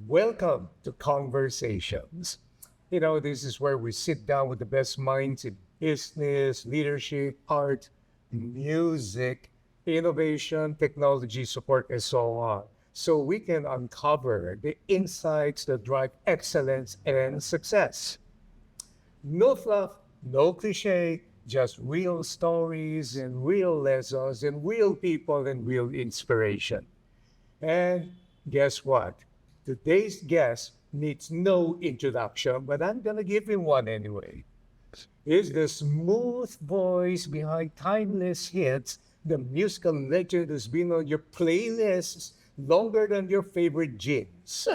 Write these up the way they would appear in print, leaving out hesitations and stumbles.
Welcome to Kongversations. You know, this is where we sit down with the best minds in business, leadership, art, music, innovation, technology support, and so on. So we can uncover the insights that drive excellence and success. No fluff, no cliche, just real stories and real lessons and real people and real inspiration. And guess what? Today's guest needs no introduction, but I'm going to give him one anyway. He's the smooth voice behind timeless hits, the musical legend who's been on your playlists longer than your favorite jeans.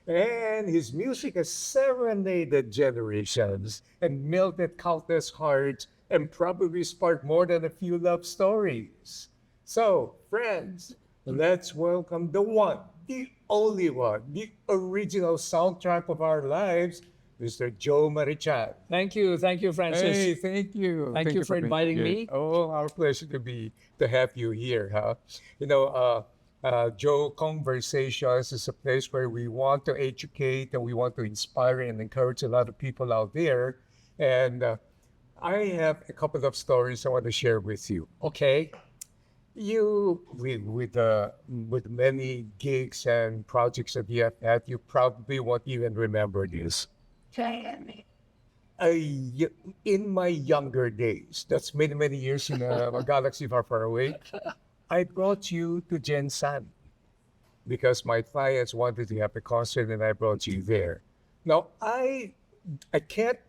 And his music has serenaded generations and melted countless hearts and probably sparked more than a few love stories. So, friends, let's welcome the one, the only one, the original soundtrack of our lives, Mr. Joe Marichan. Thank you, Francis. Hey, thank you. Thank you for inviting me. Oh, our pleasure to have you here, huh? You know, Joe, Kongversations is a place where we want to educate and we want to inspire and encourage a lot of people out there. And I have a couple of stories I want to share with you. Okay, you with many gigs and projects that you have had, you probably won't even remember this. In my younger days, that's many years in a galaxy far away, I brought you to Jensan because my clients wanted to have a concert and I brought you there. Now, I can't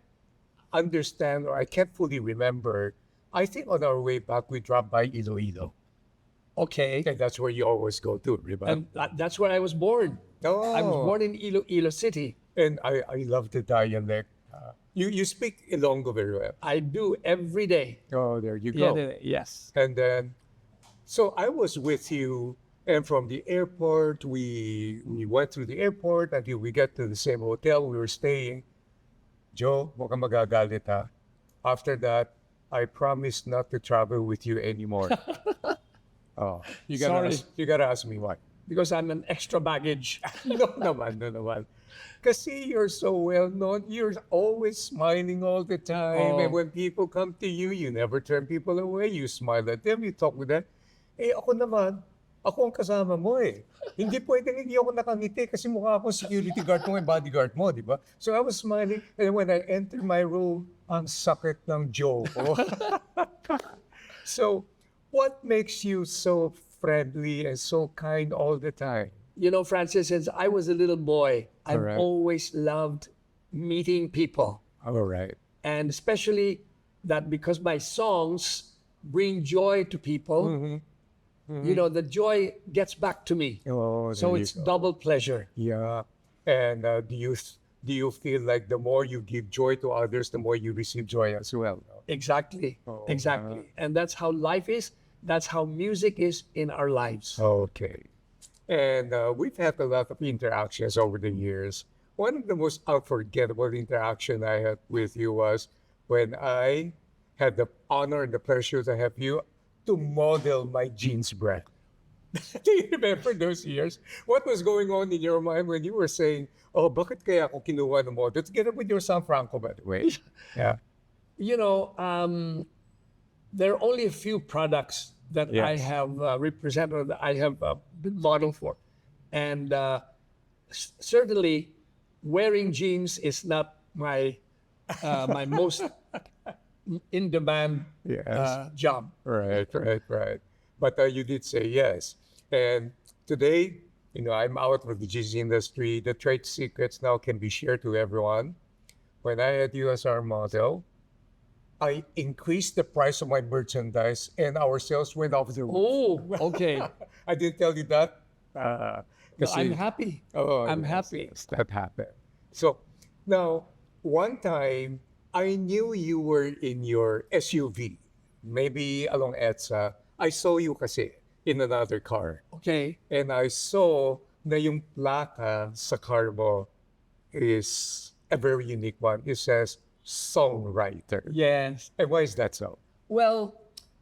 understand or I can't fully remember. I think on our way back, we dropped by Iloilo. Okay. And that's where you always go to, right? And that's where I was born. Oh. I was born in Iloilo City. And I love the dialect. You speak Ilonggo very well. I do every day. Oh, there you go. Yes. And then, so I was with you, and from the airport, we went through the airport until we get to the same hotel we were staying. Joe, huwag kang magagalit ha. After that, I promised not to travel with you anymore. Oh, you gotta ask me why. Because I'm an extra baggage. No naman. Kasi you're so well known. You're always smiling all the time. Oh. And when people come to you, you never turn people away. You smile at them, you talk with them. Eh ako naman, ako ang kasama mo eh. Hindi pwedeng hindi ako nakangiti kasi mukha akong security guard mo, bodyguard mo, di ba? So I was smiling. And when I entered my room, ang sakit ng Joe ko. So, what makes you so friendly and so kind all the time? You know, Francis, since I was a little boy, I've Alright. always loved meeting people. All right. And especially that because my songs bring joy to people, you know, the joy gets back to me. Oh, So there you it's go. double pleasure. Yeah. And do you feel like the more you give joy to others, the more you receive joy as well? No? Exactly. Oh, Exactly. And that's how life is. That's how music is in our lives. Okay. And we've had a lot of interactions over the years. One of the most unforgettable interaction I had with you was when I had the honor and the pleasure to have you to model my jeans brand. Do you remember those years? What was going on in your mind when you were saying, oh, bakit kaya ako kinuha ng model? Together with your son Franco, by the way. Yeah. You know, there are only a few products that I Yes. have represented, that I have been model for. And certainly wearing jeans is not my my most in-demand Yes. job. Right. But you did say yes. And today, you know, I'm out of the jeans industry. The trade secrets now can be shared to everyone. When I had you as our model, I increased the price of my merchandise and our sales went off the roof. Oh, okay. I didn't tell you that. No, Kasi- I'm happy. Oh, I'm yes, happy. yes, that happened. So now, one time, I knew you were in your SUV, maybe along EDSA. I saw you kasi in another car. Okay. And I saw na yung plaka sa car mo is a very unique one. It says songwriter. Yes. And why is that so? Well,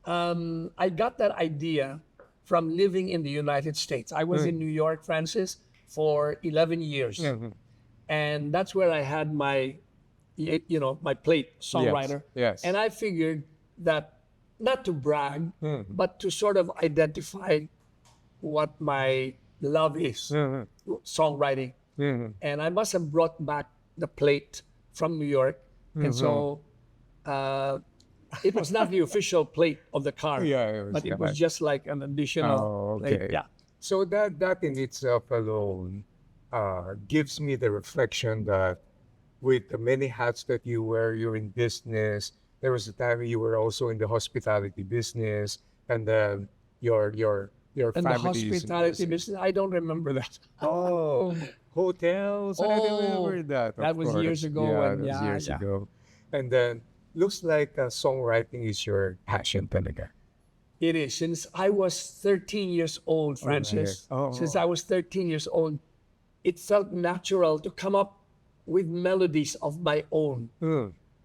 I got that idea from living in the United States. I was in New York, Francis, for 11 years. And that's where I had my, my plate, songwriter. Yes. And I figured that not to brag, but to sort of identify what my love is, songwriting. And I must have brought back the plate from New York. And so it was not the official plate of the car, but it was just like an additional plate. Yeah. So that in itself alone gives me the reflection that with the many hats that you wear, you're in business. There was a time you were also in the hospitality business, and then your And the family is in hospitality business, I don't remember that. Oh, hotels. I remember that. That of was course. years ago. Yeah, that was years ago. And then looks like songwriting is your passion talaga. It is. Since I was 13 years old, Francis, since I was 13 years old, it felt natural to come up with melodies of my own.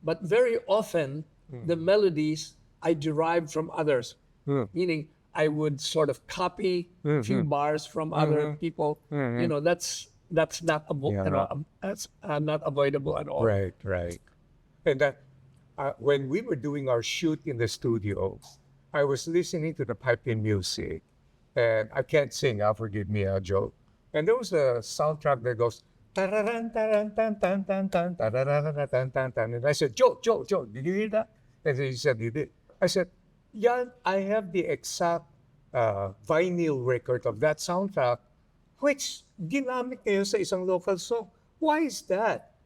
But very often, the melodies I derived from others, meaning I would sort of copy a few bars from other people. That's not that's not avoidable at all. Right, right. And that when we were doing our shoot in the studio, I was listening to the piping music, and I can't sing. Forgive me, Joe. And there was a soundtrack that goes. Tararan, taran, tan, tan, tan, tan, tararan, tan, tan, tan. And I said, Joe, did you hear that? And he said, you did. I said, yeah, I have the exact vinyl record of that soundtrack, which ginamit ngayon sa isang local song. Why is that?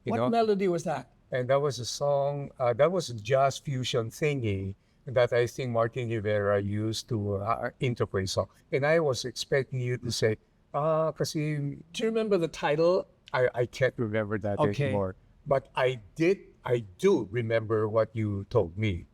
What melody was that? And that was a song, that was a jazz fusion thingy that I think Martin Rivera used to interpret song. And I was expecting you to say, kasi do you remember the title? I can't remember that anymore. But I do remember what you told me.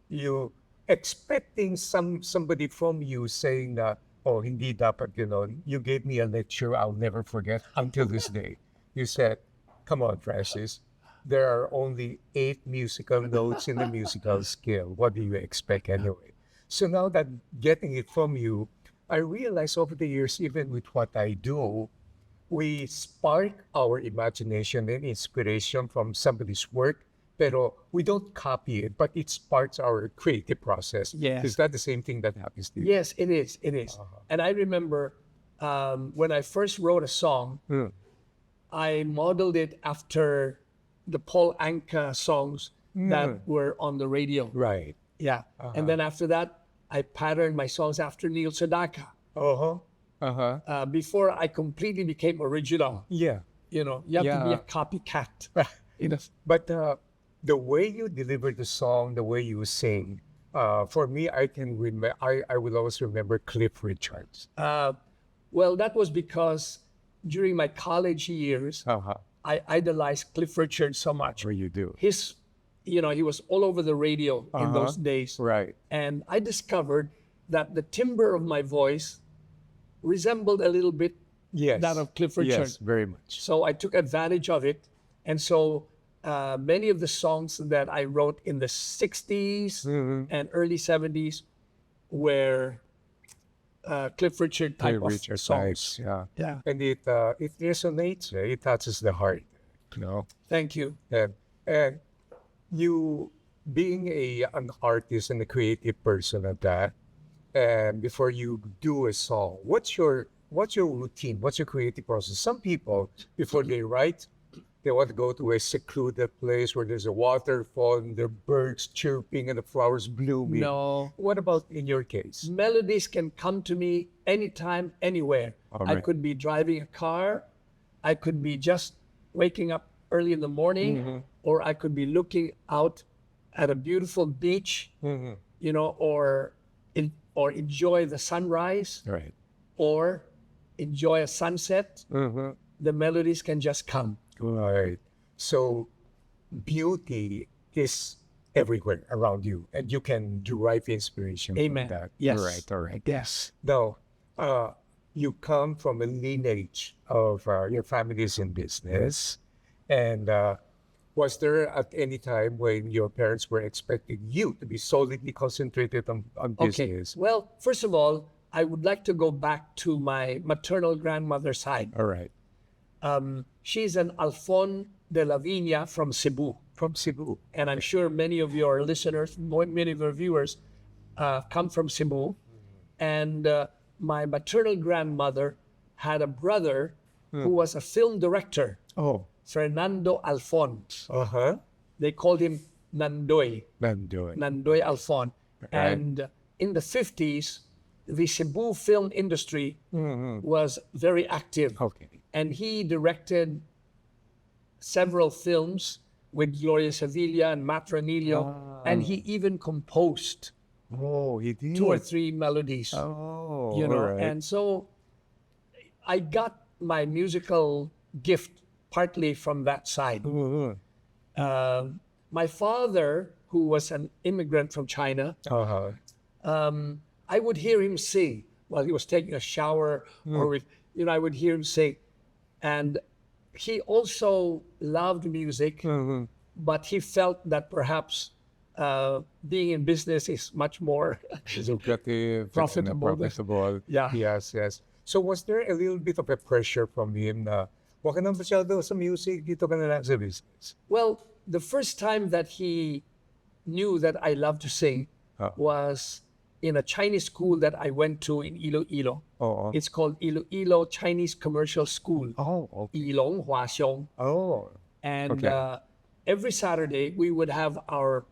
You expecting somebody from you saying that, oh, hindi dapat ganon. You gave me a lecture I'll never forget until this day. You said, come on, Francis, there are only 8 musical notes in the musical scale. What do you expect anyway? So now that getting it from you, I realize over the years, even with what I do, we spark our imagination and inspiration from somebody's work, pero we don't copy it, but it sparks our creative process. Yes. Is that the same thing that happens to you? Yes, it is. It is. And I remember when I first wrote a song, I modeled it after the Paul Anka songs that were on the radio. Right. Yeah. And then after that, I patterned my songs after Neil Sedaka. Before I completely became original. Yeah. You have to be a copycat. But the way you deliver the song, the way you sing, for me, I can remember. I will always remember Cliff Richards. Well, that was because during my college years, I idolized Cliff Richards so much. Where you do. He was all over the radio in those days. Right. And I discovered that the timbre of my voice resembled a little bit that of Cliff Richards. Yes, very much. So I took advantage of it. And so many of the songs that I wrote in the 60s and early 70s were Cliff Richard type of songs. Yeah. And it resonates. It touches the heart. Thank you. And you being an artist and a creative person at that, and before you do a song, what's your routine? What's your creative process? Some people, before they write, they want to go to a secluded place where there's a waterfall and there are birds chirping and the flowers blooming. No. What about in your case? Melodies can come to me anytime, anywhere. I could be driving a car. I could be just waking up early in the morning, or I could be looking out at a beautiful beach, or enjoy the sunrise, or enjoy a sunset. The melodies can just come. Right. So beauty is everywhere around you, and you can derive inspiration from that. Yes. All right. Yes. Now, you come from a lineage of your family is in business, and was there at any time when your parents were expecting you to be solidly concentrated on business? Well, first of all, I would like to go back to my maternal grandmother's side. All right. She's an Alfon de la Viña from Cebu. From Cebu. And I'm sure many of your listeners, many of your viewers come from Cebu. And my maternal grandmother had a brother who was a film director, Oh. Fernando Alfon. Uh-huh. They called him Nandoy, Nandoy. Nandoy Alfon. Right. And in the 50s, the Cebu film industry was very active. Okay. And he directed several films with Gloria Sevilla and Matt Ranillo. And he even composed Oh, he did. 2 or 3 melodies. Oh, You know, all right. and so I got my musical gift partly from that side. Mhm. My father, who was an immigrant from China, Uh-huh. I would hear him sing while he was taking a shower, or with, I would hear him sing. And he also loved music, but he felt that perhaps being in business is much more Lucrative, Profitable. profitable. Yeah. Yes, yes. So was there a little bit of a pressure from him na wag ka na masyado sa music, dito ka na lang sa business? Well, the first time that he knew that I loved to sing was in a Chinese school that I went to in Iloilo. Oo. It's called Iloilo Chinese Commercial School. Oh, okay. Ilong Hua Xiong. Oh, And Okay. every Saturday we would have our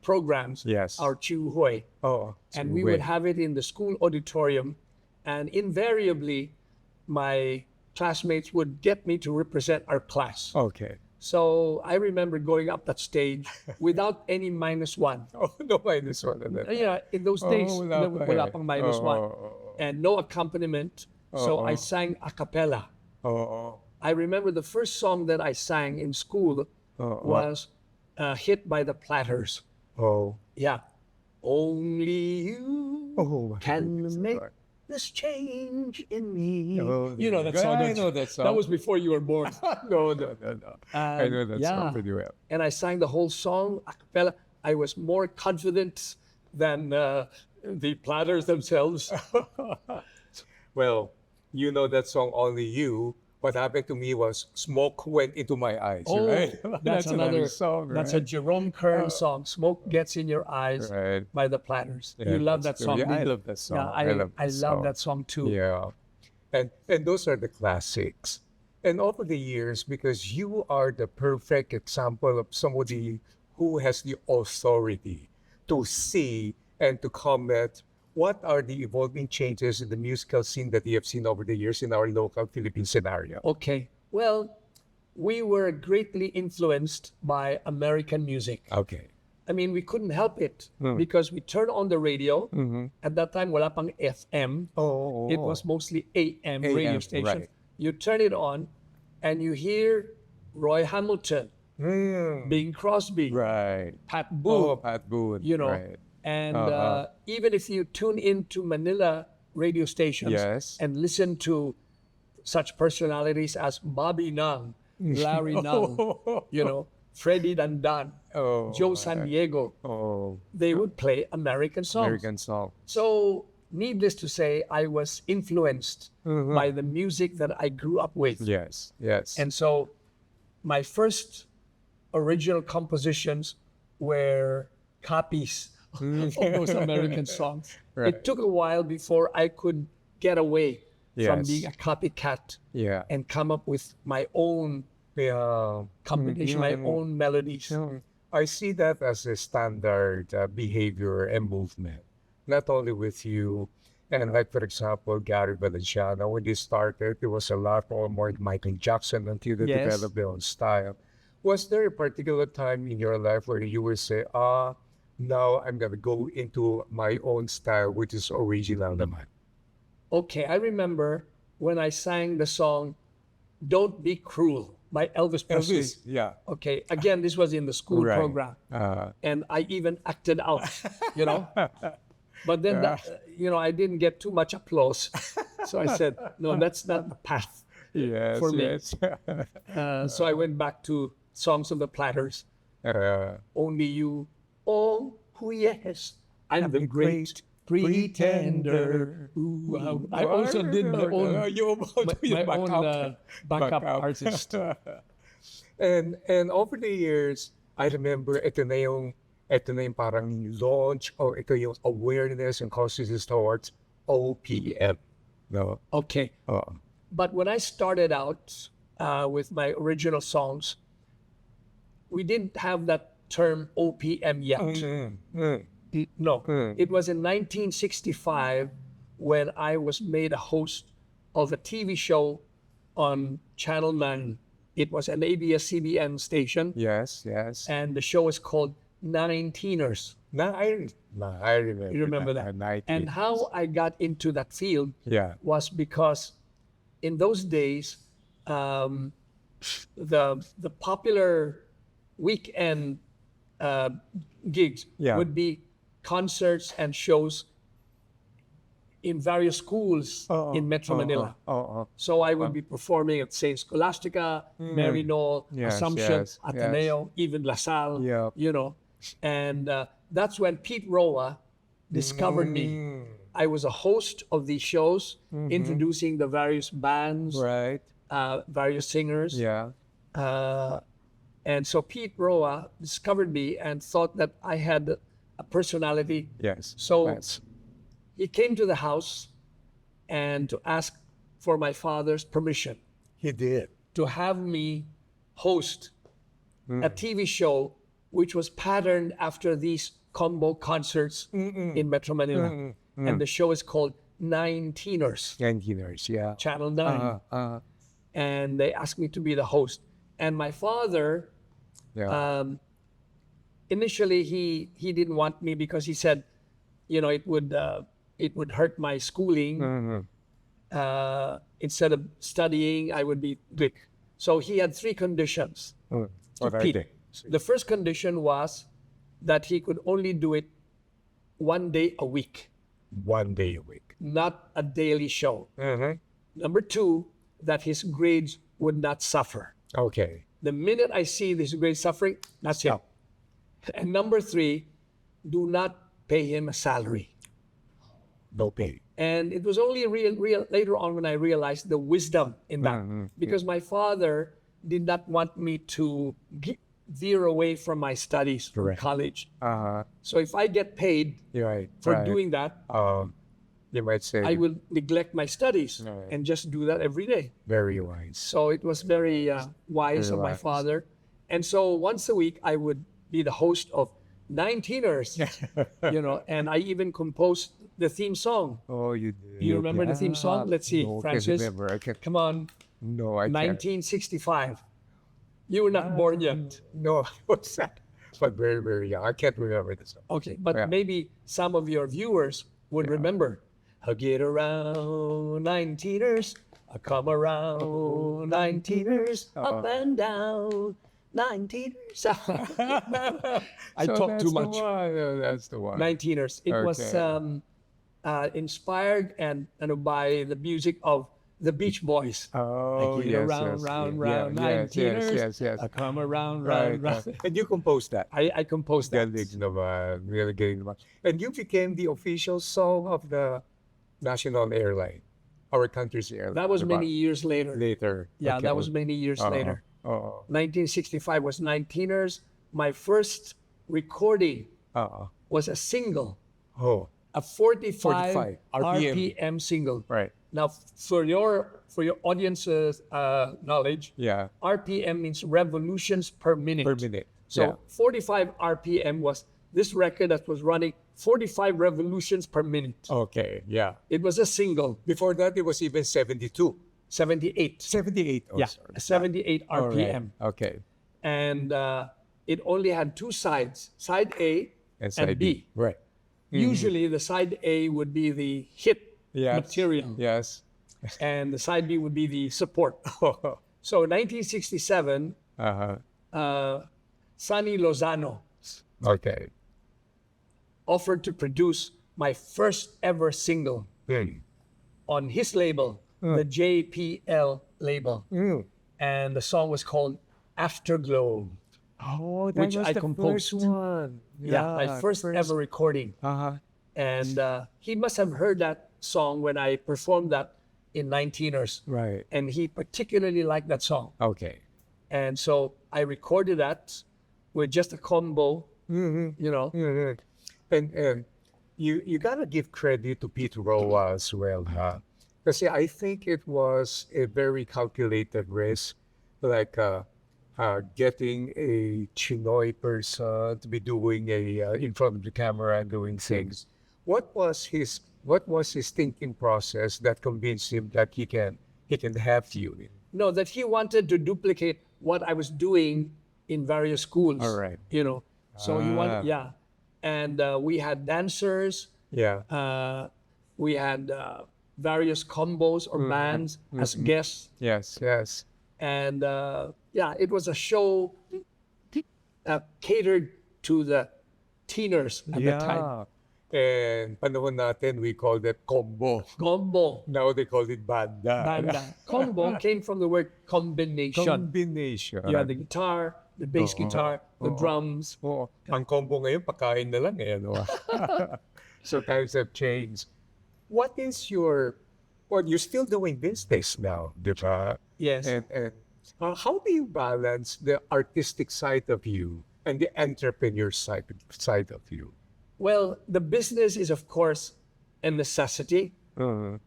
programs, Yes. our Chiu Hui, oh. and we would have it in the school auditorium. And invariably, my classmates would get me to represent our class. Okay. So I remember going up that stage without any -1. Oh, no minus one. on that. Yeah, in those days, wala pa wala eh. pang -1. Oo. And no accompaniment. So Oo. I sang a cappella. Oo. I remember the first song that I sang in school was Hit by the Platters. Oh. Yeah. Only you Oh, can goodness. make this change in me. Oh, You know that yeah, song. I don't you? know that song. That was before you were born. No. I know that yeah. song pretty well. And I sang the whole song a cappella. I was more confident than the Platters themselves. Well, you know that song, Only You. What happened to me was smoke went into my eyes, right? that's another song, right? That's a Jerome Kern song. Smoke Gets in Your Eyes Right. by the Platters. Yeah, you love that that's song. true. Yeah, I didn't you? love that song. Yeah, I love that I love song. that song too. Yeah. And those are the classics. And over the years, because you are the perfect example of somebody who has the authority to see and to comment, what are the evolving changes in the musical scene that you have seen over the years in our local Philippine scenario? Okay. Well, we were greatly influenced by American music. Okay. I mean, we couldn't help it because we turned on the radio. At that time, wala pang FM. Oh. It was mostly AM radio AM, station. right. You turn it on and you hear Roy Hamilton, Bing Crosby, Right. Pat Oh, Boone, Pat Boone. you know. Right. And even if you tune into Manila radio stations Yes. and listen to such personalities as Bobby Nang, Larry Nang, you know, Freddie Dandan, Oh. Joe San Diego, Oh. they would play American songs. American song. So, needless to say, I was influenced by the music that I grew up with. Yes. Yes. And so, my first original compositions were copies of those American songs. Right. It took a while before I could get away from Yes. being a copycat yeah. and come up with my own Yeah. combination, my own melodies. I see that as a standard behavior and movement, not only with you. And like, for example, Gary Valenciano, when they started, there was a lot more Michael Jackson until they Yes. developed their own style. Was there a particular time in your life where you would say, now I'm going to go into my own style, which is original naman? Okay, I remember when I sang the song Don't Be Cruel by Elvis Presley. yeah. Okay, again, this was in the school Right. program. And I even acted out, you know. But then, I didn't get too much applause. So I said, no, that's not the path. Yes, For me. yes. So I went back to Songs of the Platters. Only You. Oh, yes, I'm the great Pretender. Ooh, I also did my own my own backup artist. And over the years, I remember ito na yung parang launch or ito yung awareness and consciousness towards OPM. No? Okay. Oh. But when I started out with my original songs, we didn't have that term OPM yet. No, it was in 1965 when I was made a host of a TV show on Channel 9. It was an ABS-CBN station, Yes. and the show is called Nine Teeners. I remember. You remember that? 19. And how I got into that field Yeah. was because in those days, the popular weekend gigs Yeah. would be concerts and shows in various schools in Metro Manila. So I would be performing at St. Scholastica, Maryknoll, Yes, Assumption, yes, Ateneo, even LaSalle, Yep. you know. And that's when Pete Roa discovered me. I was a host of these shows, introducing the various bands, Right. various singers. Yeah. And so Pete Roa discovered me and thought that I had a personality. Yes. So Yes. he came to the house and to ask for my father's permission He did. to have me host a TV show which was patterned after these combo concerts in Metro Manila. And the show is called Nine Teeners, 19ers. Yeah. Channel 9. And they asked me to be the host. And my father, Yeah. initially he didn't want me because he said, you know, it would hurt my schooling. Instead of studying, I would be good. So he had three conditions to What are Pete. they? The first condition was that he could only do it one day a week, 1 day a week. not a daily show. Number two, that his grades would not suffer. Okay. The minute I see this grades suffering, that's it. And number three, do not pay him a salary. No pay. And it was only real later on when I realized the wisdom in that, because my father did not want me to veer away from my studies from Correct. college. Uh-huh. So if I get paid You're right. for right. doing that, You might say I will neglect my studies Right. and just do that every day. very wise. So it was very wise Very of my wise. father. And so once a week, I would be the host of Nine Teeners, you know, and I even composed the theme song. Oh, you did. You remember the theme song? Let's see, No, Francis. Can't remember. I can't. Come on, No, I can't. 1965. You were not born yet. No, what's that? But very, very young. I can't remember the song. Okay, but Yeah. maybe some of your viewers would remember. I get around 19ers, I come around 19ers, up and down 19ers. I So talk too that's the much. one. That's the one. 19ers. It was Okay. inspired and by the music of the Beach Boys. Oh, I get yes, around, yes, round, yeah, round, yes, 19ers. yes. I come around, Right, round, round. right. And you composed that. I composed that. Galing naman. Really galing naman. And you became the official song of the national airline, our country's airline. That was diba? many years later. Later. Yeah, Okay. that was many years later. 1965 was 19ers. My first recording was a single, Oh, a 45, 45 RPM single. right. Now, for your audience's knowledge, Yeah. RPM means revolutions per minute. Per minute. So 45 RPM was this record that was running 45 revolutions per minute. Okay. Yeah. It was a single, Before that, it was even 72. 78. 78. Oh, Yeah, sorry. 78 All right. RPM. Okay. And it only had two sides, side A And side B. Right. Usually the side A would be the hit Yes. material Yes. and the side B would be the support. So 1967, Sonny Lozano Okay. offered to produce my first ever single on his label, the JPL label. And the song was called Afterglow. Oh, that Which was I the composed. first one. Yeah, my first ever recording. And he must have heard that song when I performed that in 19ers. Right. And he particularly liked that song. Okay. And so I recorded that with just a combo, you know. Mhm. And you gotta give credit to Pete Roa as well, huh? Because I think it was a very calculated risk, like getting a Chinoy person to be doing in front of the camera and doing things. What was his thinking process that convinced him that he can have you? No, that he wanted to duplicate what I was doing in various schools. All right. You know, so he Ah. wanted, yeah. And we had dancers, Yeah. we had various combos or bands as guests. Yes. Yes. And yeah, it was a show catered to the teeners at the time. And panahon natin, we called it combo. Combo, Now they call it banda. banda. Combo came from the word combination. Combination. You had the guitar, the bass guitar, the drums. Oo. Ang combo ngayon, pagkain na lang eh. Ano? So times have changed. What is well, you're still doing business now, di ba? Yes. And how do you balance the artistic side of you and the entrepreneur side of you? Well, the business is, of course, a necessity. You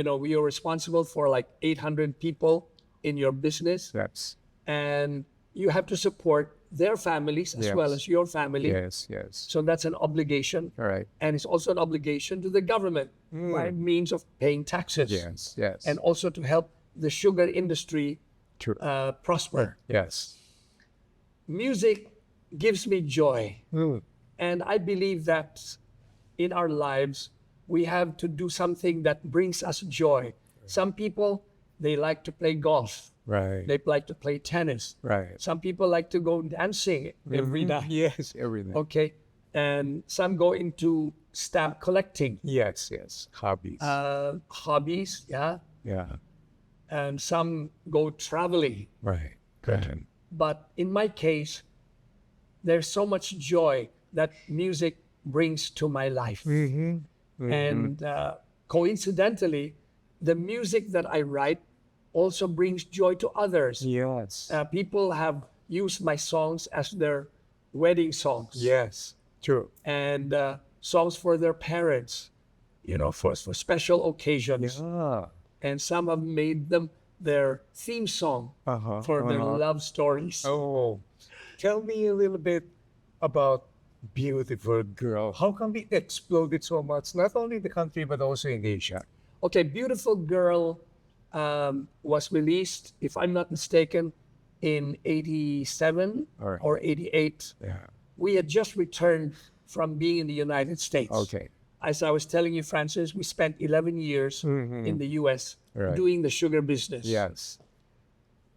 know, you're responsible for like 800 people in your business, That's and you have to support their families as well Yes. as your family. yes. So that's an obligation. All right. And it's also an obligation to the government by means of paying taxes. Yes. And also to help the sugar industry True. prosper. Yes. Music gives me joy. Mm. And I believe that in our lives, we have to do something that brings us joy. Some people, they like to play golf. Right. They like to play tennis. Right. Some people like to go dancing every night. Yes, everything. Okay. And some go into stamp collecting. Yes. Hobbies. Hobbies, yeah. Yeah. And some go traveling. Right. Good. But in my case, there's so much joy that music brings to my life. And coincidentally, the music that I write also brings joy to others. Yes. People have used my songs as their wedding songs. Yes. True. And songs for their parents, you know, for special occasions. Yeah. And some have made them their theme song for their love stories. Oh, tell me a little bit about Beautiful Girl. How come it exploded so much, not only in the country, but also in Asia? Okay, Beautiful Girl was released, if I'm not mistaken, in 87 All right. or 88. Yeah. We had just returned from being in the United States. Okay. As I was telling you, Francis, we spent 11 years in the US Right. doing the sugar business. Yes.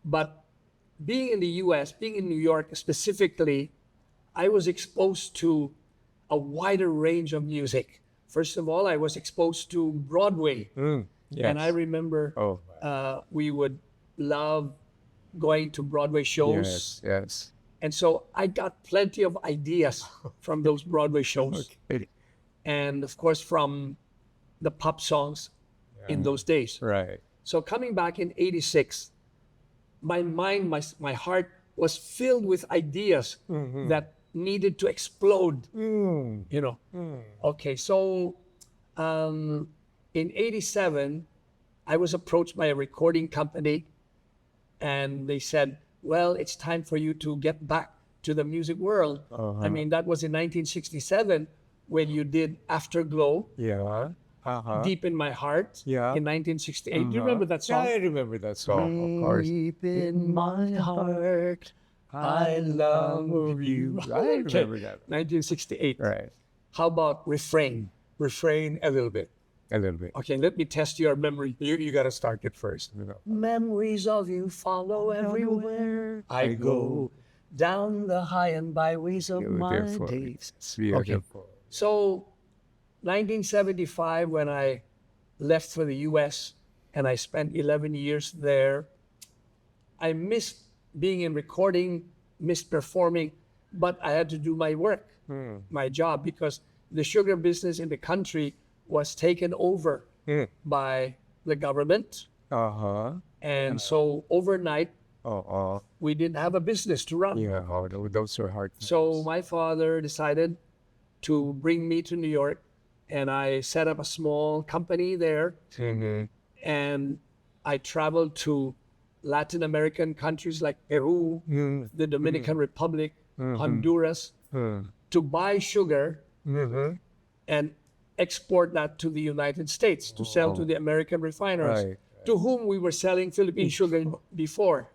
But being in the US, being in New York specifically, I was exposed to a wider range of music. First of all, I was exposed to Broadway. Yes. And I remember Oh. we would love going to Broadway shows. Yes. And so I got plenty of ideas from those Broadway shows. Okay. And of course, from the pop songs in those days. Right. So coming back in 86, my mind, my heart was filled with ideas that needed to explode, you know. Okay, so in 87, I was approached by a recording company and they said, well, it's time for you to get back to the music world. I mean, that was in 1967 when you did Afterglow, Yeah. Deep in My Heart, Yeah. in 1968. Do you remember that song? Yeah, I remember that song, of course. Deep in my heart, I love you. I remember that. 1968. Right. How about Refrain? Refrain a little bit. A little bit. Okay, let me test your memory. You gotta start it first. You know. Memories of you follow everywhere I go, down the high and byways of my Beautiful. days. It's beautiful. So, 1975, when I left for the US and I spent 11 years there, I missed being in recording, missed performing, but I had to do my work, my job, because the sugar business in the country was taken over by the government. Uh-huh. And so overnight, Uh-uh. we didn't have a business to run. Yeah, oh, those are hard So my father decided to bring me to New York, and I set up a small company there. times. And I traveled to Latin American countries like Peru, the Dominican Republic, Honduras, to buy sugar and export that to the United States to sell to the American refiners, Right. to whom we were selling Philippine sugar before.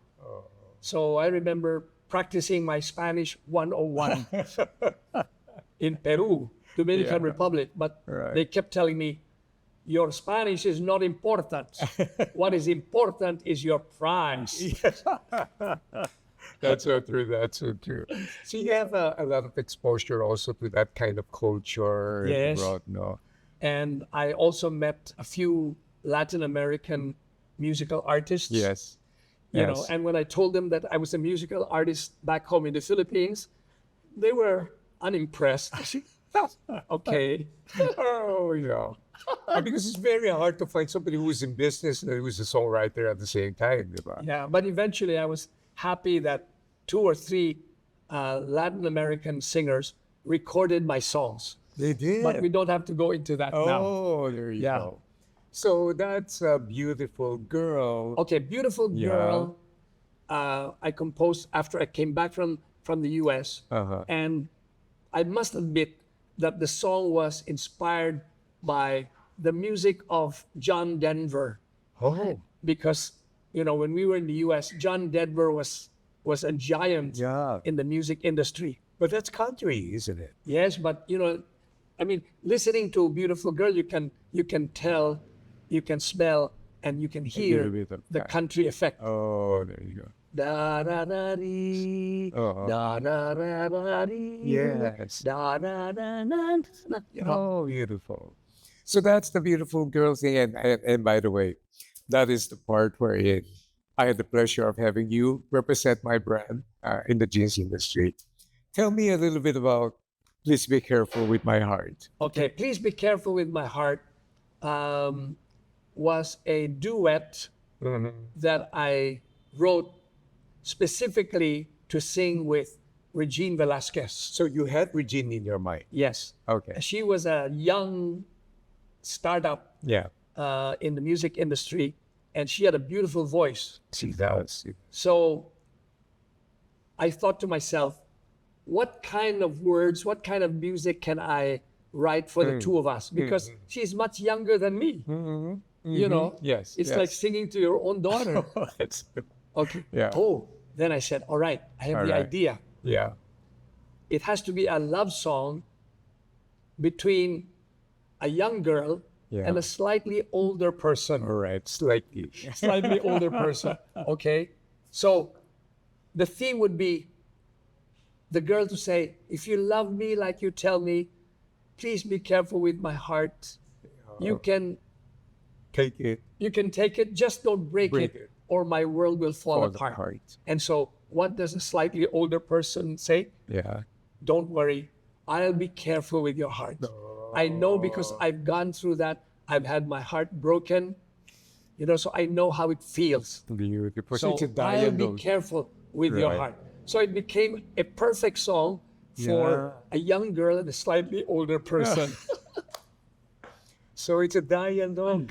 So I remember practicing my Spanish 101 in Peru, Dominican Republic, but Right. they kept telling me, your Spanish is not important. What is important is your price. That's so true. That's so true. So you have a lot of exposure also to that kind of culture Yes. abroad, no? And I also met a few Latin American musical artists. Yes. You know, and when I told them that I was a musical artist back home in the Philippines, they were unimpressed. Okay. Oh, yeah. Because it's very hard to find somebody who's in business and who's a songwriter at the same time, diba? Yeah, but eventually I was happy that 2 or 3 Latin American singers recorded my songs. They did. But we don't have to go into that now. Oh, there you Yeah. go. So that's a beautiful girl. Okay, Beautiful Girl. I composed after I came back from the US. Uh-huh. And I must admit that the song was inspired by the music of John Denver. Oh, Because, you know, when we were in the US, John Denver was a giant yeah. in the music industry. But that's country, isn't it? Yes, but you know, I mean, listening to Beautiful Girl, you can tell, you can smell, and you can hear little bit of the that. country effect. Oh, there you go. Da da da dee, Uh-huh. da da da da dee, Yes. da da da da. You know, Oh, beautiful. So that's the beautiful girl thing. And by the way, that is the part where I had the pleasure of having you represent my brand in the jeans industry. Tell me a little bit about Please Be Careful with My Heart. okay, Please Be Careful with My Heart was a duet that I wrote specifically to sing with Regine Velasquez. So you had Regine in your mind. Yes. Okay. She was a young startup Yeah. in the music industry, and she had a beautiful voice. She does. So I thought to myself, what kind of words, what kind of music can I write for the two of us? Because she's much younger than me. You know, Yes. it's yes. like singing to your own daughter. That's- Okay. Yeah. Oh, then I said, all right, I have All the right. idea. yeah. It has to be a love song between a young girl Yeah. and a slightly older person. All right. Slightly. Slightly older person. Okay. So the theme would be the girl to say, if you love me like you tell me, please be careful with my heart. You can Take it. take it, just don't break Break it, it. or my world will fall Fall apart. apart. And so what does a slightly older person say? Yeah. Don't worry, I'll be careful with your heart. I know because I've gone through that. I've had my heart broken, you know, so I know how it feels. Beautiful. So it's a I'll be dialogue. careful with your Right. heart. So it became a perfect song for a young girl and a slightly older person. So it's a dialogue.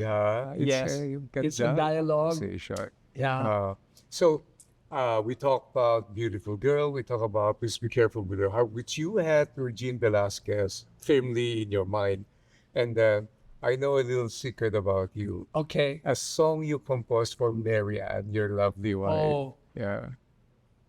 Yes, it's a dialogue. Conversation. Yeah. So we talk about Beautiful Girl. We talk about Please Be Careful with Your Heart, which you had Regine Velasquez firmly in your mind. And I know a little secret about you. Okay. A song you composed for Marianne, your lovely wife. Oh, Yeah.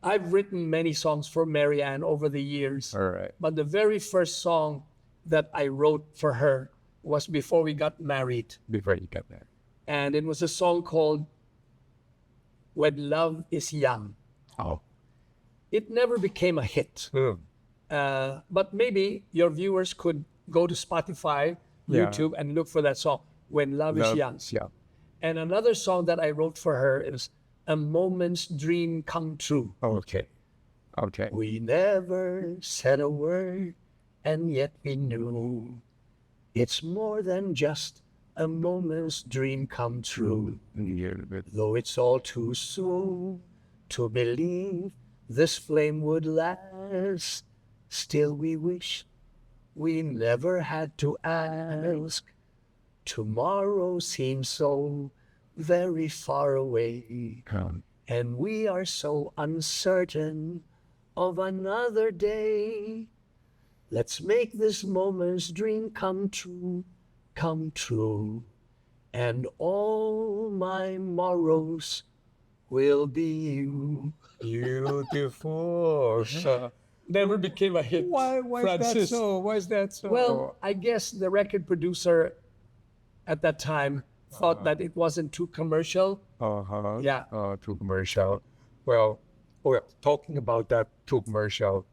I've written many songs for Marianne over the years. All right. But the very first song that I wrote for her was before we got married. Before you got there. And it was a song called When Love is Young. Oh. It never became a hit. Hmm. But maybe your viewers could go to Spotify, Yeah. YouTube, and look for that song, When Love is Young. Yeah. And another song that I wrote for her is A Moment's Dream Come True. Okay. Okay. We never said a word, and yet we knew it's more than just a moment's dream come true. Though it's all too soon to believe this flame would last, still we wish we never had to ask. Tomorrow seems so very far away, and we are so uncertain of another day. Let's make this moment's dream come true, and all my morrows will be you. Beautiful. Never became a hit. Why is that Francis. so? Why is that so? Well, I guess the record producer at that time thought that it wasn't too commercial. Yeah. Too commercial. Well, talking about that too commercial,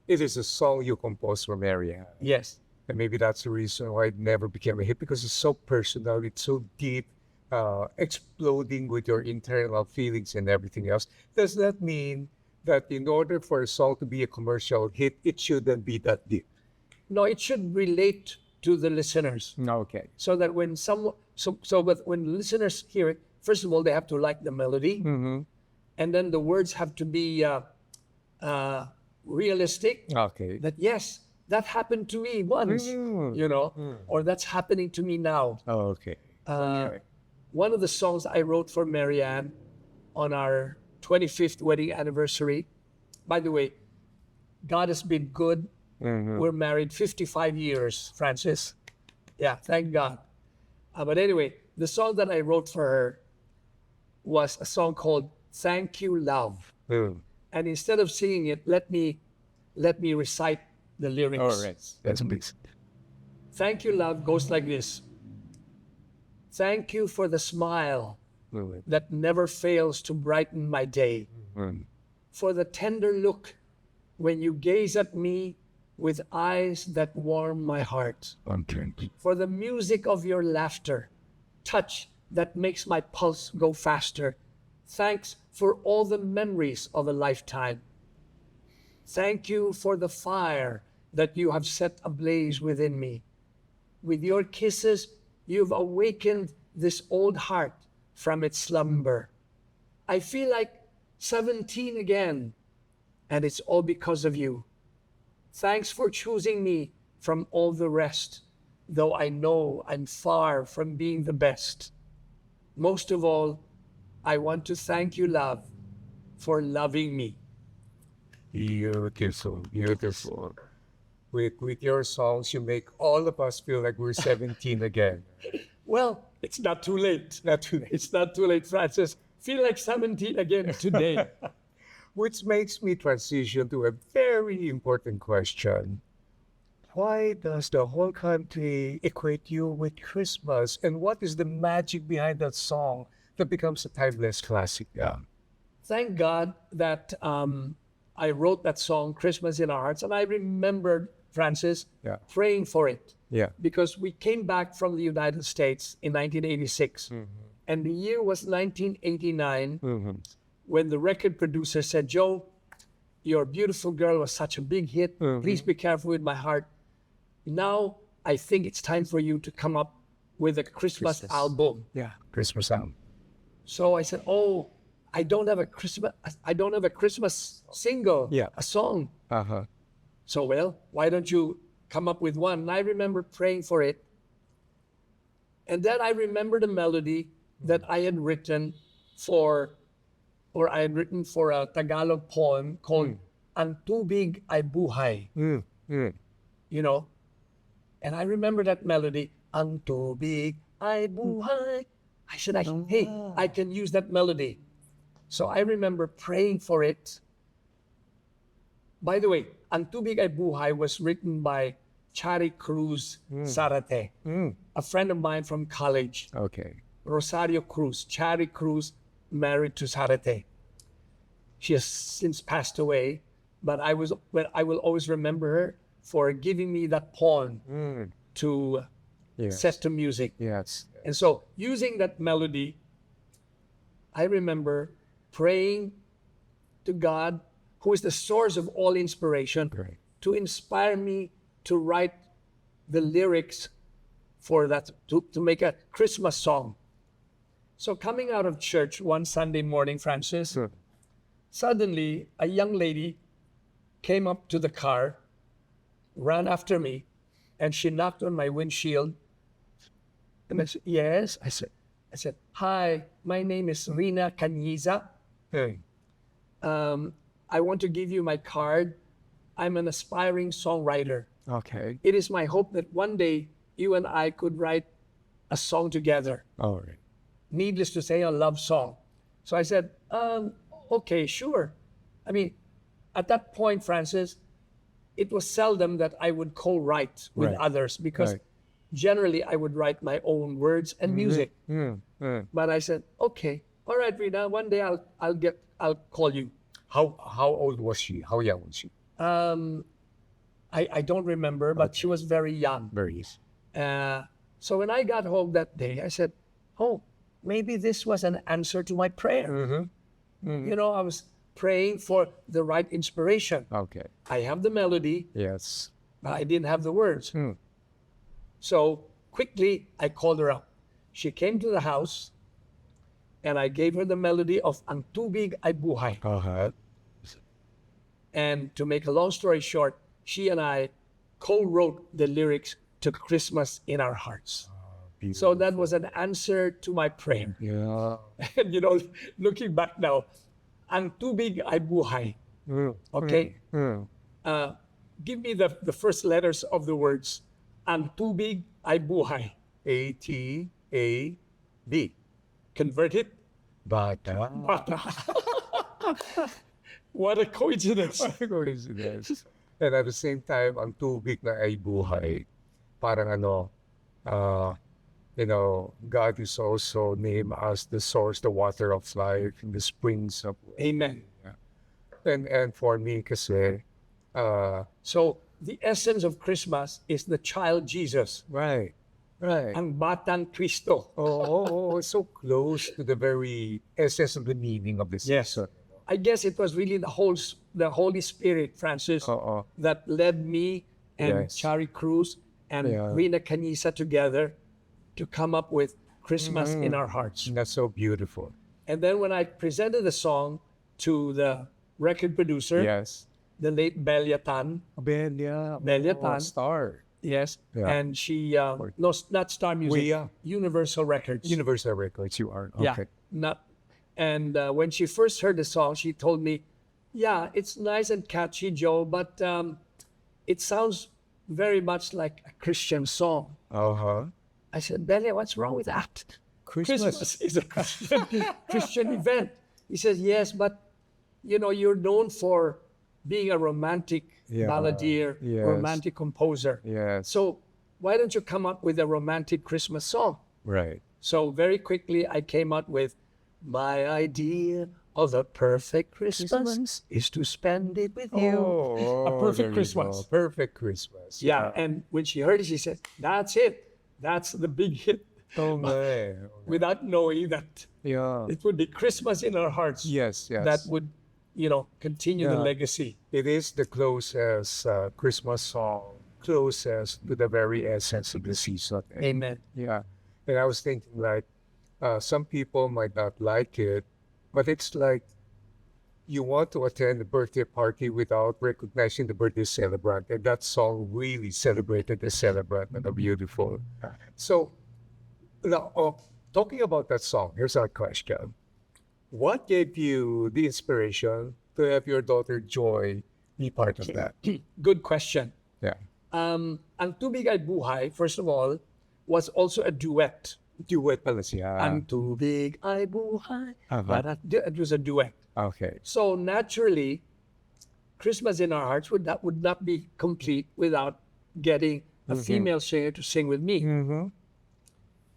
it is a song you composed for Marianne. Yes. And maybe that's the reason why it never became a hit, because it's so personal, it's so deep, exploding with your internal feelings and everything else. Does that mean that in order for a song to be a commercial hit, it shouldn't be that deep? No, it should relate to the listeners. Okay. So that when when listeners hear it, first of all, they have to like the melody, and then the words have to be realistic. Okay. That yes, that happened to me once, or that's happening to me now. Okay. One of the songs I wrote for Marianne on our 25th wedding anniversary. By the way, God has been good. We're married 55 years, Francis. Yeah, thank God. But anyway, the song that I wrote for her was a song called "Thank You, Love." And instead of singing it, let me recite the lyrics. All right. That's please. "Thank You, Love" goes like this. Thank you for the smile that never fails to brighten my day. For the tender look when you gaze at me with eyes that warm my heart. For the music of your laughter, touch that makes my pulse go faster. Thanks for all the memories of a lifetime. Thank you for the fire that you have set ablaze within me. With your kisses, you've awakened this old heart from its slumber. I feel like 17 again, and it's all because of you. Thanks for choosing me from all the rest, though I know I'm far from being the best. Most of all, I want to thank you, love, for loving me. Beautiful, beautiful. With your songs, you make all of us feel like we're 17 again. Well, it's not too late. Not too late. It's not too late, Francis. Feel like 17 again today. Which makes me transition to a very important question. Why does the whole country equate you with Christmas? And what is the magic behind that song that becomes a timeless classic? Thank God that I wrote that song, Christmas in Our Hearts, and I remembered, Francis, praying for it. Yeah. Because we came back from the United States in 1986, and the year was 1989, when the record producer said, Joe, Your Beautiful Girl was such a big hit. Please be careful with my heart. Now, I think it's time for you to come up with a Christmas album. Yeah. Christmas album. So I said, oh, I don't have a Christmas single, a song. So, well, why don't you come up with one? And I remember praying for it. And then I remembered a melody that I had written for a Tagalog poem called Ang Tubig Ay Buhay. You know? And I remember that melody, Ang Tubig Ay Buhay. I said, hey, I can use that melody. So I remember praying for it. By the way, Ang Tubig Ay Buhay was written by Chari Cruz Zarate, a friend of mine from college. Okay. Rosario Cruz, Chari Cruz, married to Zarate. She has since passed away, but I will always remember her for giving me that poem to set to music. Yes. And so, using that melody, I remember praying to God, who is the source of all inspiration, to inspire me to write the lyrics for that, to make a Christmas song. So coming out of church one Sunday morning, Francis, suddenly a young lady came up to the car, ran after me, and she knocked on my windshield. And I said, yes. I said, hi, my name is Rina Caniza. Hey. I want to give you my card. I'm an aspiring songwriter. Okay. It is my hope that one day you and I could write a song together. All right. Needless to say, a love song. So I said, okay, sure. I mean, at that point, Francis, it was seldom that I would co-write with Right. others because Right. generally I would write my own words and music. But I said, okay, all right, Rina, one day I'll call you. How old was she? How young was she? I don't remember, but she was very young. Very young. So when I got home that day, I said, oh, maybe this was an answer to my prayer. You know, I was praying for the right inspiration. Okay. I have the melody, Yes. but I didn't have the words. So quickly, I called her up. She came to the house, and I gave her the melody of Ang Tubig Ay Buhay. Uh-huh. And to make a long story short, she and I co-wrote the lyrics to Christmas in Our Hearts. So that was an answer to my prayer. Yeah. And you know, looking back now, Ang Tubig Ay Buhay. Okay? Give me the first letters of the words. Ang Tubig Ay Buhay. ATAB. Convert it. Bata. What a coincidence. Coincidence. And at the same time, ang tubig na ay buhay. Parang you know, God is also named as the source, the water of life, the springs of life. Amen. And for me, kasi, So the essence of Christmas is the child Jesus. right. Ang batang Cristo. Oh, so close to the very essence of the meaning of this. Yes. I guess it was really the Holy Spirit, Francis, that led me and Yes. Chari Cruz and Rina Canisa together to come up with Christmas in Our Hearts. That's so beautiful. And then when I presented the song to the record producer, Yes. the late Belia Tan, Belia. Belia Tan. Star. yes, Yeah. and she, no, not Star Music, Universal Records. Universal Records, you are. Yeah, Okay. not. And when she first heard the song, she told me, "Yeah, it's nice and catchy, Joe, but it sounds very much like a Christian song." Uh-huh. I said, "Belia, what's wrong with that? Christmas. is a Christian event." He says, "Yes, but you know, you're known for being a romantic balladeer, Yes. romantic composer. Yes. So why don't you come up with a romantic Christmas song?" Right. So very quickly, I came up with, "My idea of a perfect Christmas is to spend it with you." Oh, A perfect there you Christmas. go. Perfect Christmas. Yeah, and when she heard it, she said, "That's it. That's the big hit," Oh, my. without knowing that Yeah. it would be Christmas in our hearts. Yes, yes. That would, you know, continue the Yeah. legacy. It is the closest Christmas song, closest to the very essence of the season. Amen. Yeah. And I was thinking, like, some people might not like it, but it's like you want to attend a birthday party without recognizing the birthday celebrant. And that song really celebrated the celebrant and the beautiful. So, now, talking about that song, here's our question. What gave you the inspiration to have your daughter Joy be part of that? Good question. Yeah. Ang Tubig Ay Buhay, first of all, was also a duet. Duet pala siya. Ang Tubig Ay Buhay. Uh-huh. It was a duet. Okay. So naturally, Christmas in Our Hearts would not be complete without getting a female singer to sing with me. Mm-hmm.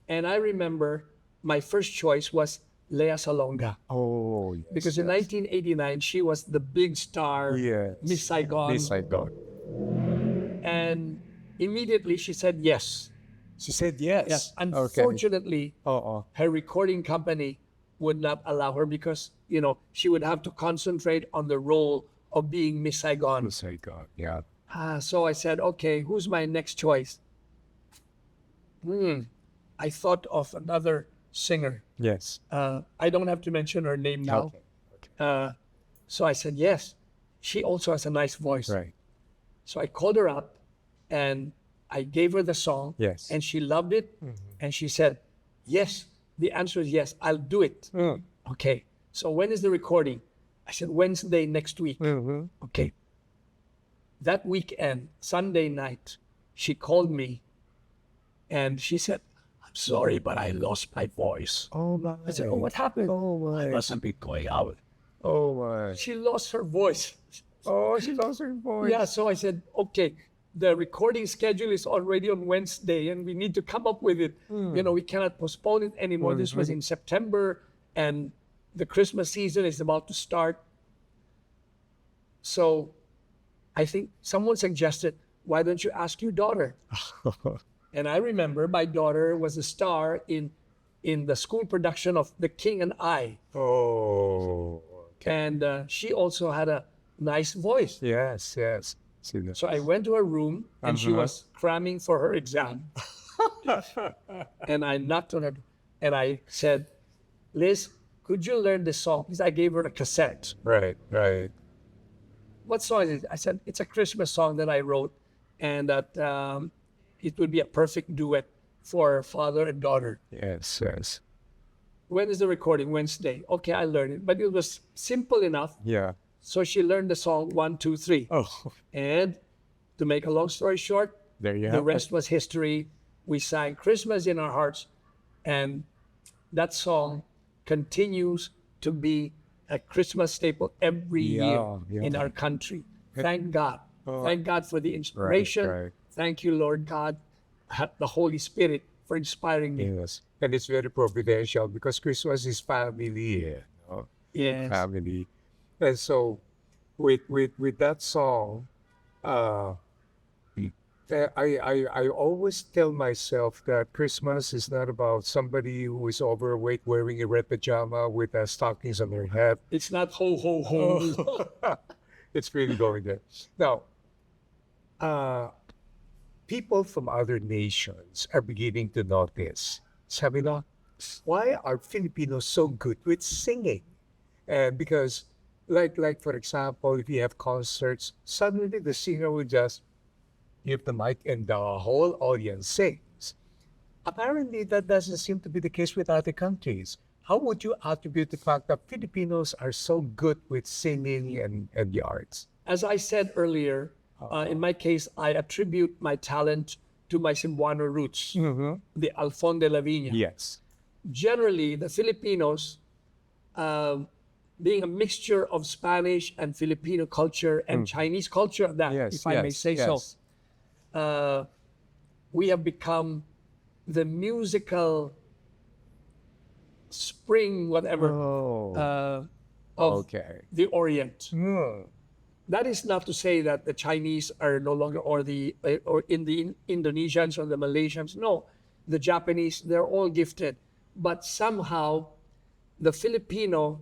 And I remember my first choice was Lea Salonga. Oh, yes. Because in 1989, she was the big star, Yes. Miss Saigon. Miss Saigon. And immediately she said yes. She said yes. Yes. Unfortunately, Oh. her recording company would not allow her because, you know, she would have to concentrate on the role of being Miss Saigon. Miss Saigon. Yeah. So I said, okay, who's my next choice? I thought of another singer. Yes. I don't have to mention her name now. Okay. Okay. So I said, yes, she also has a nice voice. Right. So I called her up and I gave her the song. Yes. And she loved it. And she said, yes, the answer is yes, I'll do it. Okay. So when is the recording? I said, Wednesday next week. Okay. That weekend, Sunday night, she called me and she said, I'm sorry, but I lost my voice. Oh my. I said, oh, what happened? Oh my. I mustn't be going out. Oh my. She lost her voice. Oh, she lost her voice. Yeah, so I said, okay, the recording schedule is already on Wednesday and we need to come up with it. You know, we cannot postpone it anymore. This was in September and the Christmas season is about to start. So I think someone suggested, why don't you ask your daughter? And I remember my daughter was a star in the school production of The King and I. Oh. And she also had a nice voice. Yes. Yes. See that. So I went to her room and she was cramming for her exam. And I knocked on her and I said, Liz, could you learn this song? Because I gave her a cassette. Right. Right. What song is it? I said, it's a Christmas song that I wrote and that it would be a perfect duet for father and daughter. Yes. Yes. When is the recording? Wednesday. Okay, I learned it. But it was simple enough. Yeah. So she learned the song 1, 2, 3. Oh. And to make a long story short, There you the have rest was history. We sang Christmas in Our Hearts. And that song continues to be a Christmas staple every year in our country. Thank God. Thank God for the inspiration. right. Thank you, Lord God, the Holy Spirit for inspiring me. Yes. And it's very providential because Christmas is family. You know? Yes. Family. And so with that song, I always tell myself that Christmas is not about somebody who is overweight wearing a red pajama with stockings on their head. It's not ho, ho, ho. It's really going there. Now, people from other nations are beginning to notice, sabi na, why are Filipinos so good with singing? And because, like for example, if you have concerts, suddenly the singer will just give the mic and the whole audience sings. Apparently, that doesn't seem to be the case with other countries. How would you attribute the fact that Filipinos are so good with singing and the arts? As I said earlier, in my case, I attribute my talent to my Cebuano roots, the Alfon de la Viña. Yes. Generally, the Filipinos, being a mixture of Spanish and Filipino culture and Chinese culture, if I may say so, we have become the musical spring, whatever, of the Orient. That is not to say that the Chinese are no longer, or the Indonesians or the Malaysians. No, the Japanese, they're all gifted. But somehow, the Filipino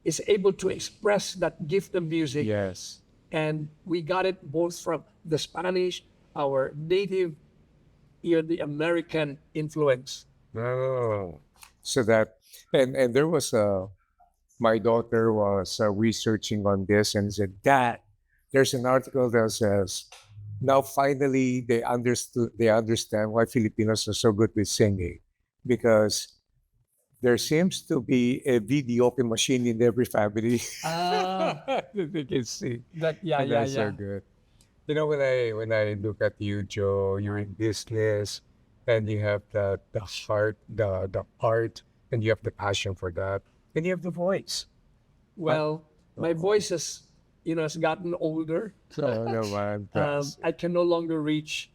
is able to express that gift of music. Yes. And we got it both from the Spanish, our native, the American influence. Oh. So that, and there was my daughter was researching on this and said, Dad, there's an article that says, now finally they understand why Filipinos are so good with singing, because there seems to be a videoke machine in every family. That they can sing. And that's so good. You know, when I look at you, Joe, you're in business and you have the heart, the art, and you have the passion for that, and you have the voice. Well, my voice has gotten older. So no man. I can no longer reach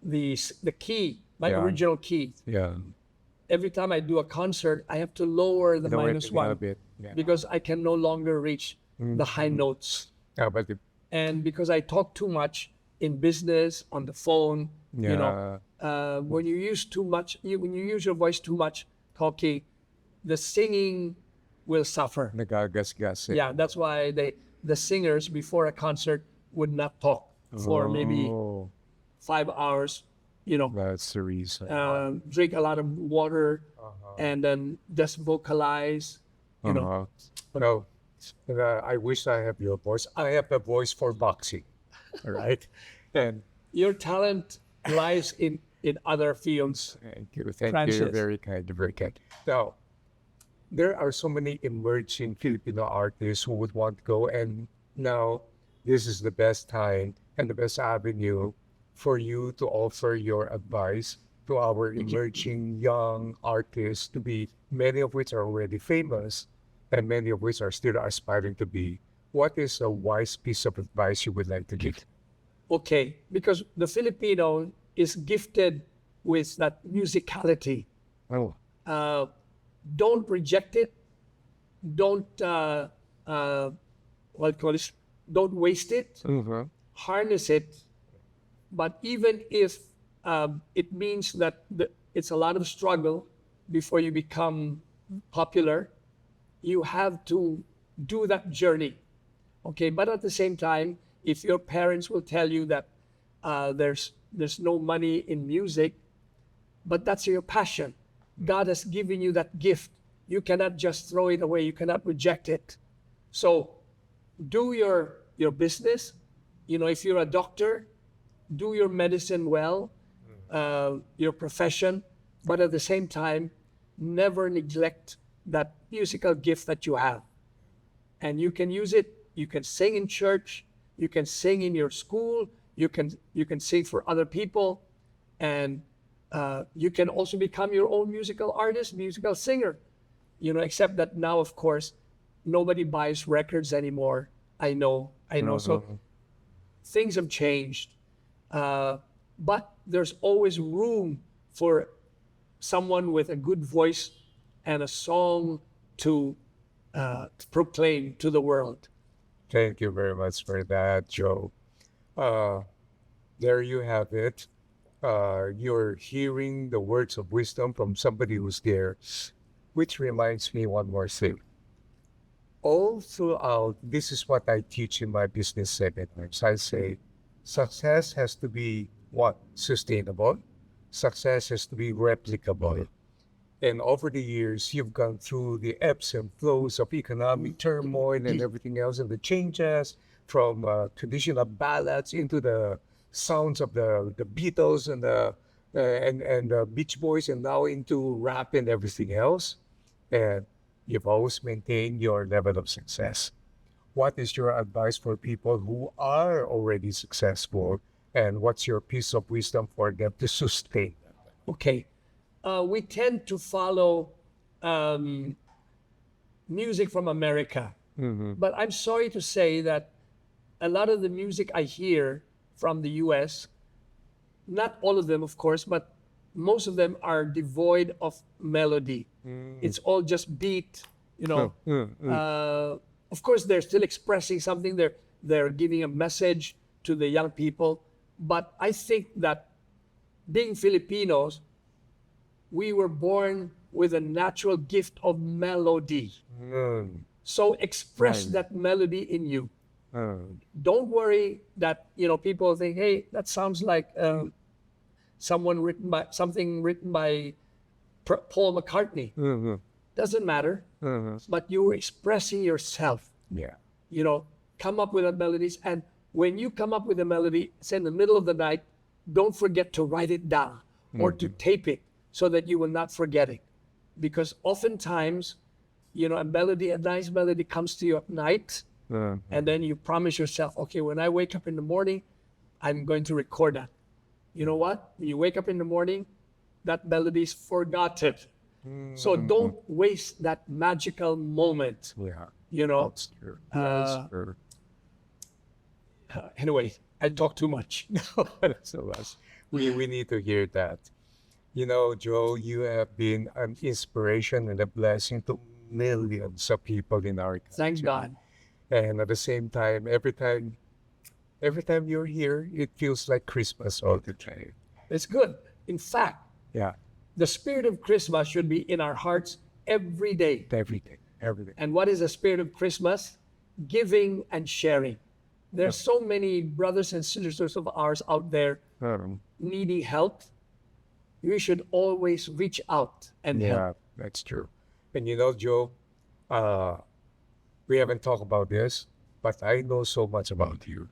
the key, my original key. Yeah. Every time I do a concert, I have to lower the -1 a bit. Yeah. because I can no longer reach the high notes. Yeah, but And because I talk too much in business, on the phone, when you use too much, when you use your voice too much talking, the singing will suffer. nagagasgas. Yeah, that's why the singers before a concert would not talk. for maybe Oh, 5 hours, you know, that's the reason. drink a lot of water, Uh-huh. and then just vocalize, you know. Uh-huh. Well, I wish I have your voice. I have the voice for boxing, all right? And Your talent lies in other fields, thank you. Thank you. Francis. You're very kind. Very kind. Now, there are so many emerging Filipino artists who would want to go, and now this is the best time and the best avenue for you to offer your advice to our emerging young artists, to be many of which are already famous and many of which are still aspiring to be. What is a wise piece of advice you would like to give? Okay, because the Filipino is gifted with that musicality. Oh, Don't reject it. Don't what do you call this? Don't waste it. Harness it. But even if it means that it's a lot of struggle before you become popular, you have to do that journey. Okay, but at the same time, if your parents will tell you that there's no money in music, but that's your passion, God has given you that gift. You cannot just throw it away. You cannot reject it. So do your business. You know, if you're a doctor, do your medicine well, your profession, but at the same time, never neglect that musical gift that you have. And you can use it. You can sing in church. You can sing in your school. You can sing for other people, and you can also become your own musical artist, musical singer. You know, except that now, of course, nobody buys records anymore. I know. So things have changed, but there's always room for someone with a good voice and a song to proclaim to the world. thank you very much for that, Joe. There you have it. You're hearing the words of wisdom from somebody who's there, which reminds me one more thing. All throughout, this is what I teach in my business seminars. I say success has to be what? Sustainable. Success has to be replicable. And over the years, you've gone through the ebbs and flows of economic turmoil and everything else, and the changes from traditional ballads into the sounds of the Beatles and the Beach Boys, and now into rap and everything else. And you've always maintained your level of success. What is your advice for people who are already successful, and what's your piece of wisdom for them to sustain that? Okay. We tend to follow music from America. But I'm sorry to say that a lot of the music I hear from the US, not all of them, of course, but most of them are devoid of melody. It's all just beat, you know. Of course, they're still expressing something. They're giving a message to the young people. But I think that being Filipinos, we were born with a natural gift of melody. So express Right. that melody in you. Don't worry that, you know, people think, hey, that sounds like something written by Paul McCartney. Doesn't matter. But you're expressing yourself. Yeah. You know, come up with the melodies, and when you come up with a melody, say in the middle of the night, don't forget to write it down or to tape it so that you will not forget it. Because oftentimes, you know, a nice melody comes to you at night, and then you promise yourself, okay, when I wake up in the morning, I'm going to record that. You know what? When you wake up in the morning, that melody is forgotten. So don't waste that magical moment. Yeah. You know. That's true. Uh, True. Anyway, I talk too much. So we need to hear that. You know, Joe, you have been an inspiration and a blessing to millions of people in our country. Thank God. And at the same time, every time you're here, it feels like Christmas all the time. It's good. In fact, Yeah, the spirit of Christmas should be in our hearts every day. every day, every day. And what is the spirit of Christmas? Giving and sharing. There's so many brothers and sisters of ours out there needing help. We should always reach out and help. Yeah, that's true. And you know, Joe, uh, we haven't talked about this, but I know so much about you.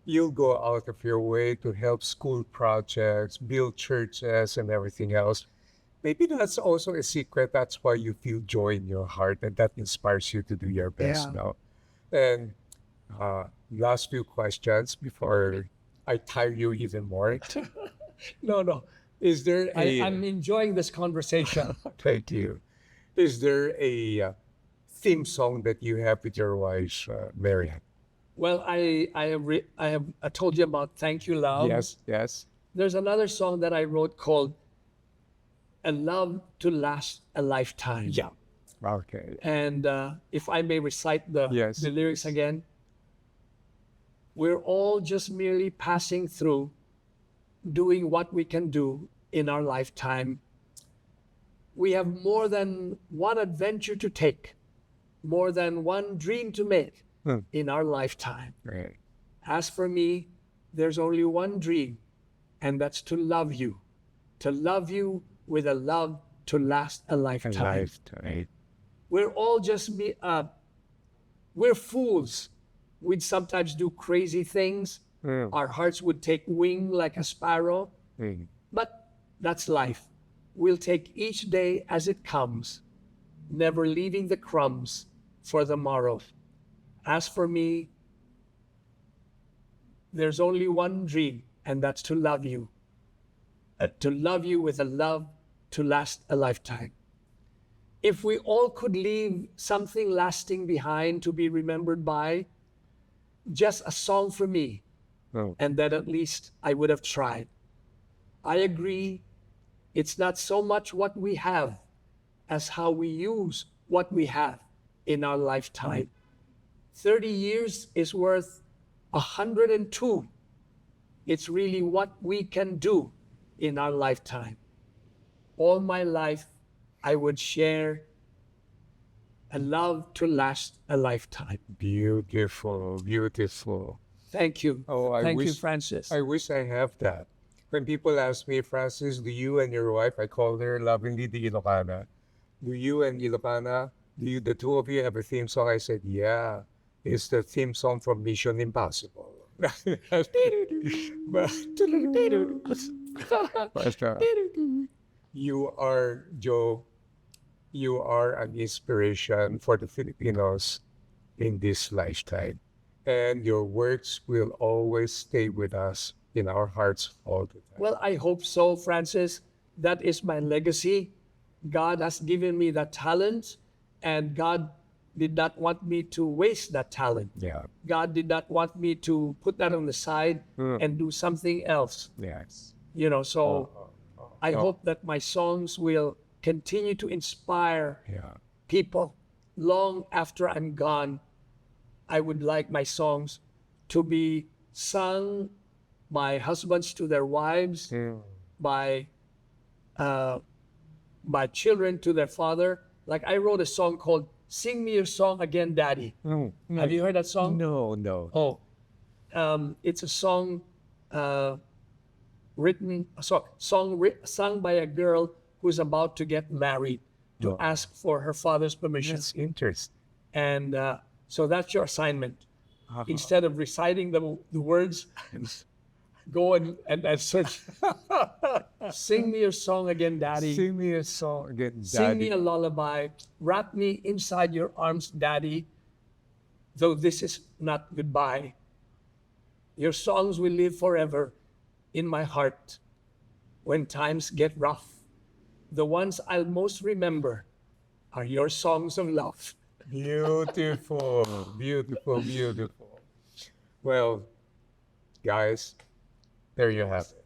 You'll go out of your way to help school projects, build churches, and everything else. Maybe that's also a secret. That's why you feel joy in your heart, and that inspires you to do your best Yeah. now. And last few questions before I tire you even more. No, no. Is there I'm enjoying this conversation. thank you. Is there a theme song that you have with your wife, Marian? Well, I told you about Thank You, Love. Yes, yes. There's another song that I wrote called A Love to Last a Lifetime. Yeah. Okay. And if I may recite the Yes. lyrics again, we're all just merely passing through, doing what we can do in our lifetime. We have more than one adventure to take, more than one dream to make in our lifetime. Right. As for me, there's only one dream, and that's to love you with a love to last a lifetime. Lifetime. We're all just we're fools. We'd sometimes do crazy things. Our hearts would take wing like a sparrow. But that's life. We'll take each day as it comes, never leaving the crumbs for the morrow. As for me, there's only one dream, and that's to love you with a love to last a lifetime. If we all could leave something lasting behind to be remembered by, just a song for me, and that at least I would have tried. I agree, it's not so much what we have as how we use what we have in our lifetime. 30 years is worth 102. It's really what we can do in our lifetime. All my life, I would share a love to last a lifetime. Beautiful, beautiful. Thank you. Oh, Thank you, Francis. I wish I have that. When people ask me, Francis, do you and your wife, I call her lovingly the Ilocana, do you and Ilocana, the two of you have a theme song? I said, yeah, it's the theme song from Mission Impossible. But you are, Joe, you are an inspiration for the Filipinos in this lifetime. And your works will always stay with us in our hearts all the time. Well, I hope so, Francis. That is my legacy. God has given me that talent, and God did not want me to waste that talent. Yeah. God did not want me to put that on the side and do something else. Yes. You know, so I hope that my songs will continue to inspire Yeah. people long after I'm gone. I would like my songs to be sung by husbands to their wives, by children to their father. Like I wrote a song called "Sing Me Your Song Again, Daddy." Have you heard that song? No, no. Oh, it's a song sung by a girl who's about to get married to ask for her father's permission. That's interesting. And so that's your assignment. Instead of reciting the words, go and search. Sing me your song again, Daddy. Sing me a song again, Daddy. Sing me a lullaby. Wrap me inside your arms, Daddy. Though this is not goodbye. Your songs will live forever in my heart when times get rough. The ones I'll most remember are your songs of love. Beautiful, beautiful, beautiful. Well, guys, there you have it.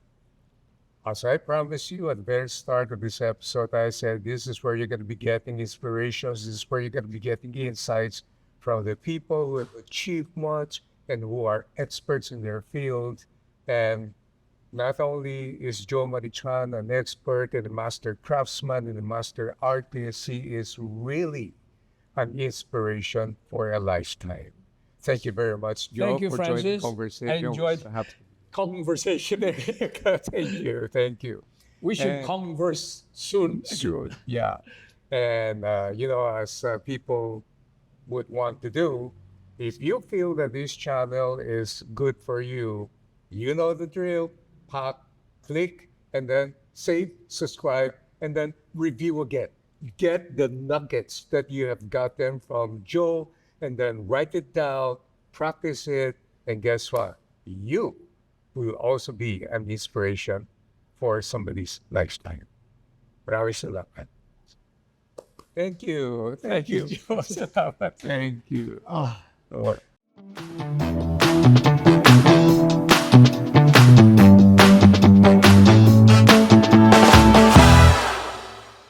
As I promised you at the very start of this episode, I said this is where you're going to be getting inspirations. This is where you're going to be getting insights from the people who have achieved much and who are experts in their field. And not only is Joe Marichan an expert and a master craftsman and a master artist, he is really an inspiration for a lifetime. Thank you very much, Joe, Thank you, for joining Francis. I Conversation. enjoyed Conversation. Thank you. We should And- converse soon. Sure. Yeah. And, as people would want to do, if you feel that this channel is good for you, you know the drill. Click, and then save, subscribe, and then review again. Get the nuggets that you have gotten from Joe, and then write it down, practice it, and guess what? You will also be an inspiration for somebody's lifetime. Maraming salamat. Thank you. Thank you. Joe. Salamat. Thank you. Oh.